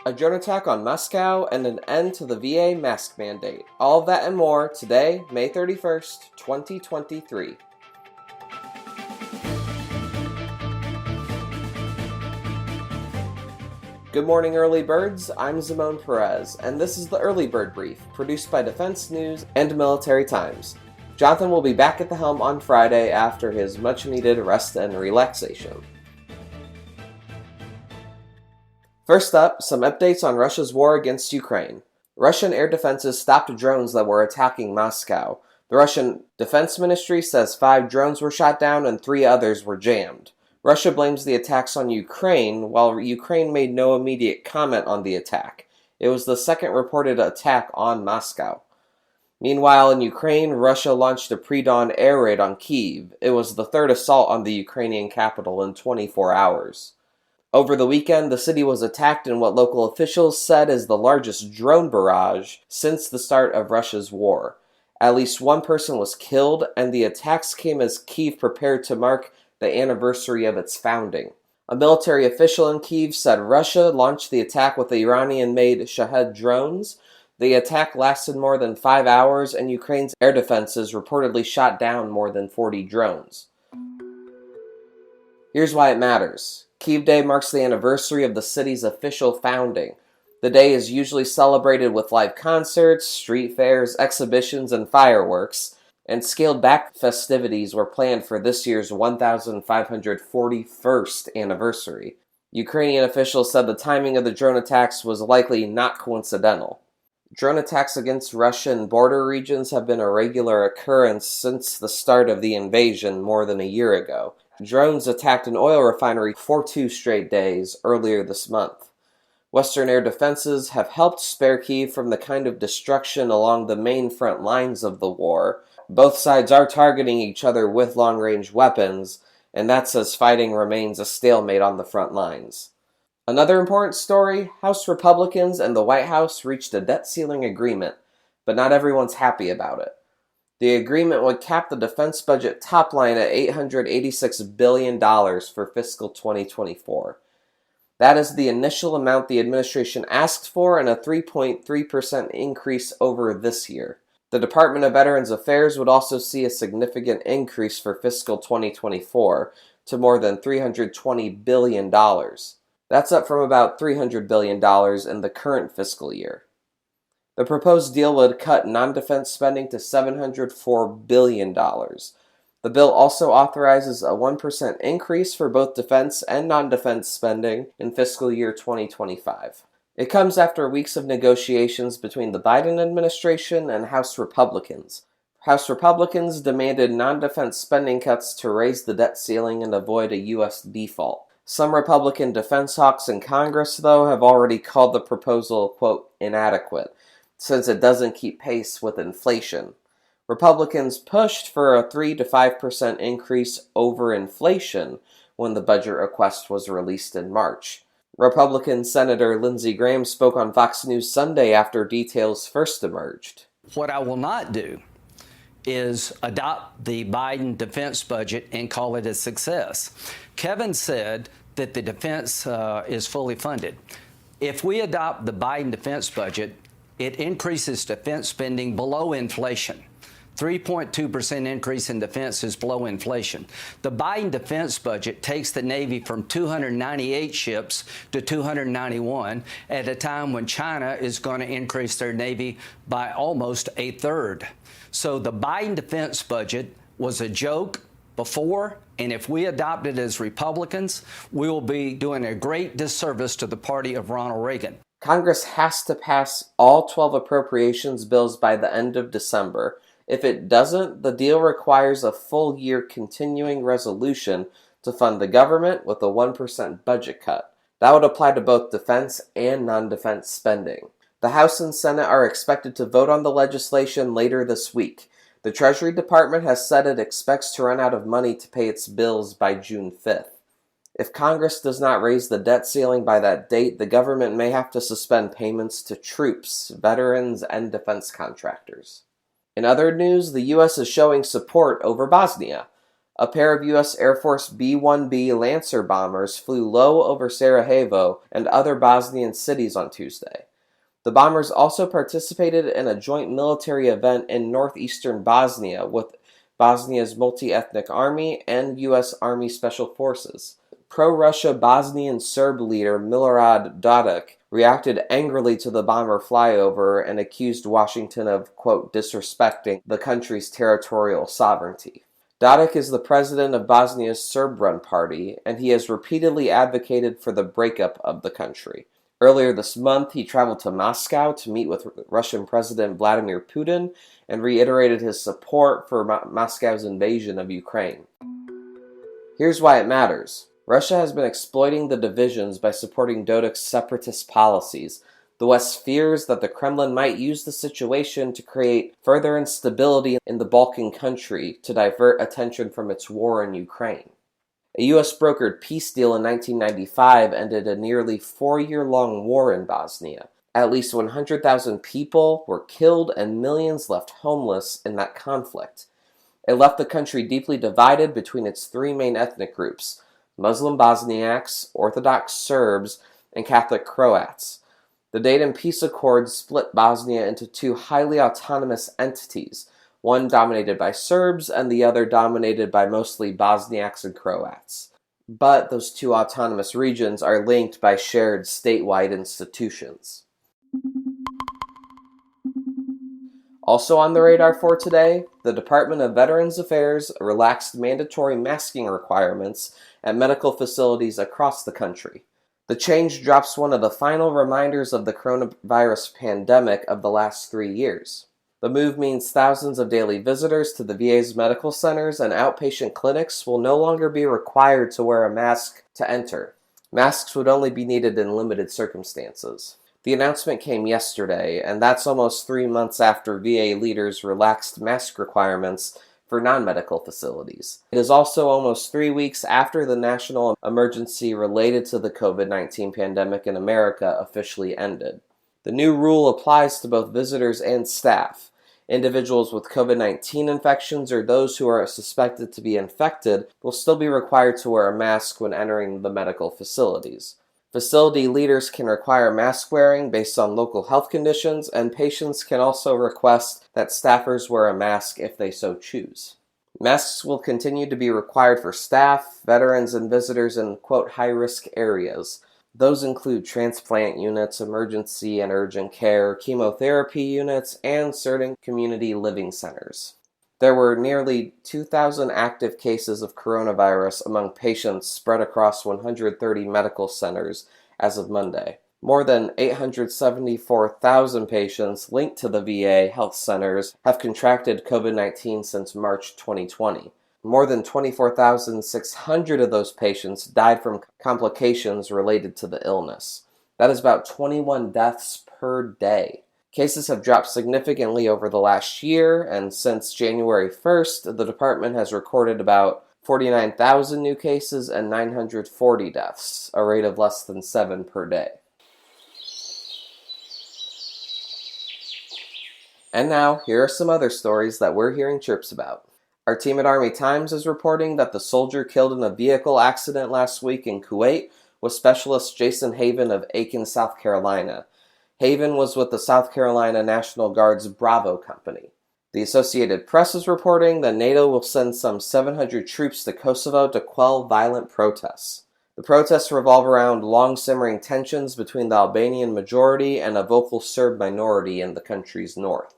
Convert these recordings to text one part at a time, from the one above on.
a drone attack on Moscow, and an end to the VA mask mandate. All of that and more today, May 31st, 2023. Good morning, early birds. I'm Zimone Perez, and this is the Early Bird Brief, produced by Defense News and Military Times. Jonathan will be back at the helm on Friday after his much-needed rest and relaxation. First up, some updates on Russia's war against Ukraine. Russian air defenses stopped drones that were attacking Moscow. The Russian Defense Ministry says 5 drones were shot down and 3 others were jammed. Russia blames the attacks on Ukraine, while Ukraine made no immediate comment on the attack. It was the second reported attack on Moscow. Meanwhile, in Ukraine, Russia launched a pre-dawn air raid on Kyiv. It was the third assault on the Ukrainian capital in 24 hours. Over the weekend, the city was attacked in what local officials said is the largest drone barrage since the start of Russia's war. At least one person was killed, and the attacks came as Kyiv prepared to mark the anniversary of its founding. A military official in Kyiv said Russia launched the attack with the Iranian-made Shahed drones. The attack lasted more than 5 hours, and Ukraine's air defenses reportedly shot down more than 40 drones. Here's why it matters. Kyiv Day marks the anniversary of the city's official founding. The day is usually celebrated with live concerts, street fairs, exhibitions, and fireworks, and scaled-back festivities were planned for this year's 1,541st anniversary. Ukrainian officials said the timing of the drone attacks was likely not coincidental. Drone attacks against Russian border regions have been a regular occurrence since the start of the invasion more than a year ago. Drones attacked an oil refinery for 2 straight days earlier this month. Western air defenses have helped spare Kyiv from the kind of destruction along the main front lines of the war. Both sides are targeting each other with long-range weapons, and that's as fighting remains a stalemate on the front lines. Another important story, House Republicans and the White House reached a debt ceiling agreement, but not everyone's happy about it. The agreement would cap the defense budget top line at $886 billion for fiscal 2024. That is the initial amount the administration asked for and a 3.3% increase over this year. The Department of Veterans Affairs would also see a significant increase for fiscal 2024 to more than $320 billion. That's up from about $300 billion in the current fiscal year. The proposed deal would cut non-defense spending to $704 billion. The bill also authorizes a 1% increase for both defense and non-defense spending in fiscal year 2025. It comes after weeks of negotiations between the Biden administration and House Republicans. House Republicans demanded non-defense spending cuts to raise the debt ceiling and avoid a U.S. default. Some Republican defense hawks in Congress, though, have already called the proposal, quote, inadequate, since it doesn't keep pace with inflation. Republicans pushed for a 3 to 5% increase over inflation when the budget request was released in March. Republican Senator Lindsey Graham spoke on Fox News Sunday after details first emerged. What I will not do is adopt the Biden defense budget and call it a success. Kevin said that the defense is fully funded. If we adopt the Biden defense budget, it increases defense spending below inflation. 3.2% increase in defense is below inflation. The Biden defense budget takes the Navy from 298 ships to 291 at a time when China is going to increase their Navy by almost a third. So the Biden defense budget was a joke before, and if we adopt it as Republicans, we will be doing a great disservice to the party of Ronald Reagan. Congress has to pass all 12 appropriations bills by the end of December. If it doesn't, the deal requires a full-year continuing resolution to fund the government with a 1% budget cut. That would apply to both defense and non-defense spending. The House and Senate are expected to vote on the legislation later this week. The Treasury Department has said it expects to run out of money to pay its bills by June 5th. If Congress does not raise the debt ceiling by that date, the government may have to suspend payments to troops, veterans, and defense contractors. In other news, the U.S. is showing support over Bosnia. A pair of U.S. Air Force B-1B Lancer bombers flew low over Sarajevo and other Bosnian cities on Tuesday. The bombers also participated in a joint military event in northeastern Bosnia with Bosnia's multi-ethnic army and U.S. Army Special Forces. Pro-Russia Bosnian Serb leader Milorad Dodik reacted angrily to the bomber flyover and accused Washington of, quote, disrespecting the country's territorial sovereignty. Dodik is the president of Bosnia's Serb-run party, and he has repeatedly advocated for the breakup of the country. Earlier this month, he traveled to Moscow to meet with Russian President Vladimir Putin and reiterated his support for Moscow's invasion of Ukraine. Here's why it matters. Russia has been exploiting the divisions by supporting Dodik's separatist policies. The West fears that the Kremlin might use the situation to create further instability in the Balkan country to divert attention from its war in Ukraine. A U.S.-brokered peace deal in 1995 ended a nearly 4-year-long war in Bosnia. At least 100,000 people were killed and millions left homeless in that conflict. It left the country deeply divided between its three main ethnic groups: Muslim Bosniaks, Orthodox Serbs, and Catholic Croats. The Dayton Peace Accords split Bosnia into two highly autonomous entities, one dominated by Serbs and the other dominated by mostly Bosniaks and Croats. But those two autonomous regions are linked by shared statewide institutions. Also on the radar for today, the Department of Veterans Affairs relaxed mandatory masking requirements at medical facilities across the country. The change drops one of the final reminders of the coronavirus pandemic of the last 3 years. The move means thousands of daily visitors to the VA's medical centers and outpatient clinics will no longer be required to wear a mask to enter. Masks would only be needed in limited circumstances. The announcement came yesterday, and that's almost 3 months after VA leaders relaxed mask requirements for non-medical facilities. It is also almost 3 weeks after the national emergency related to the COVID-19 pandemic in America officially ended. The new rule applies to both visitors and staff. Individuals with COVID-19 infections or those who are suspected to be infected will still be required to wear a mask when entering the medical facilities. Facility leaders can require mask wearing based on local health conditions, and patients can also request that staffers wear a mask if they so choose. Masks will continue to be required for staff, veterans, and visitors in, quote, high-risk areas. Those include transplant units, emergency and urgent care, chemotherapy units, and certain community living centers. There were nearly 2,000 active cases of coronavirus among patients spread across 130 medical centers as of Monday. More than 874,000 patients linked to the VA health centers have contracted COVID-19 since March 2020. More than 24,600 of those patients died from complications related to the illness. That is about 21 deaths per day. Cases have dropped significantly over the last year, and since January 1st, the department has recorded about 49,000 new cases and 940 deaths, a rate of less than 7 per day. And now, here are some other stories that we're hearing chirps about. Our team at Army Times is reporting that the soldier killed in a vehicle accident last week in Kuwait was Specialist Jason Haven of Aiken, South Carolina. Haven was with the South Carolina National Guard's Bravo Company. The Associated Press is reporting that NATO will send some 700 troops to Kosovo to quell violent protests. The protests revolve around long-simmering tensions between the Albanian majority and a vocal Serb minority in the country's north.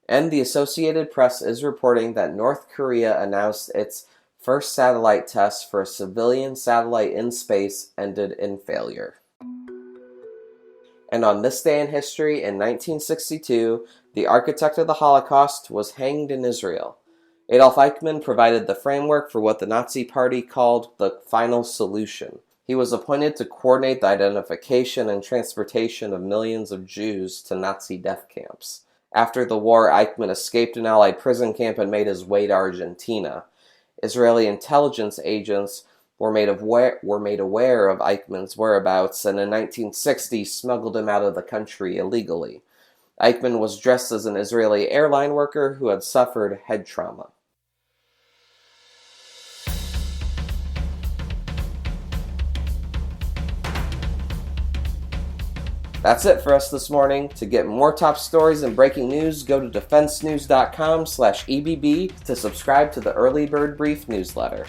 And the Associated Press is reporting that North Korea announced its first satellite test for a civilian satellite in space ended in failure. And on this day in history, in 1962, the architect of the Holocaust was hanged in Israel. Adolf Eichmann provided the framework for what the Nazi Party called the final solution. He was appointed to coordinate the identification and transportation of millions of Jews to Nazi death camps. After the war, Eichmann escaped an Allied prison camp and made his way to Argentina. Israeli intelligence agents were made aware of Eichmann's whereabouts, and in 1960 smuggled him out of the country illegally. Eichmann was dressed as an Israeli airline worker who had suffered head trauma. That's it for us this morning. To get more top stories and breaking news, go to defensenews.com/EBB to subscribe to the Early Bird Brief newsletter.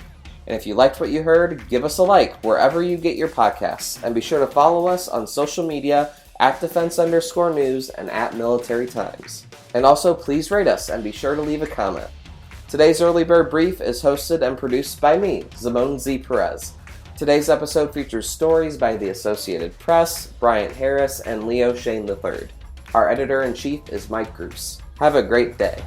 And if you liked what you heard, give us a like wherever you get your podcasts. And be sure to follow us on social media at @defense_news and @military times. And also, please rate us and be sure to leave a comment. Today's Early Bird Brief is hosted and produced by me, Zamone Z. Perez. Today's episode features stories by the Associated Press, Bryant Harris, and Leo Shane III. Our editor-in-chief is Mike Gruss. Have a great day.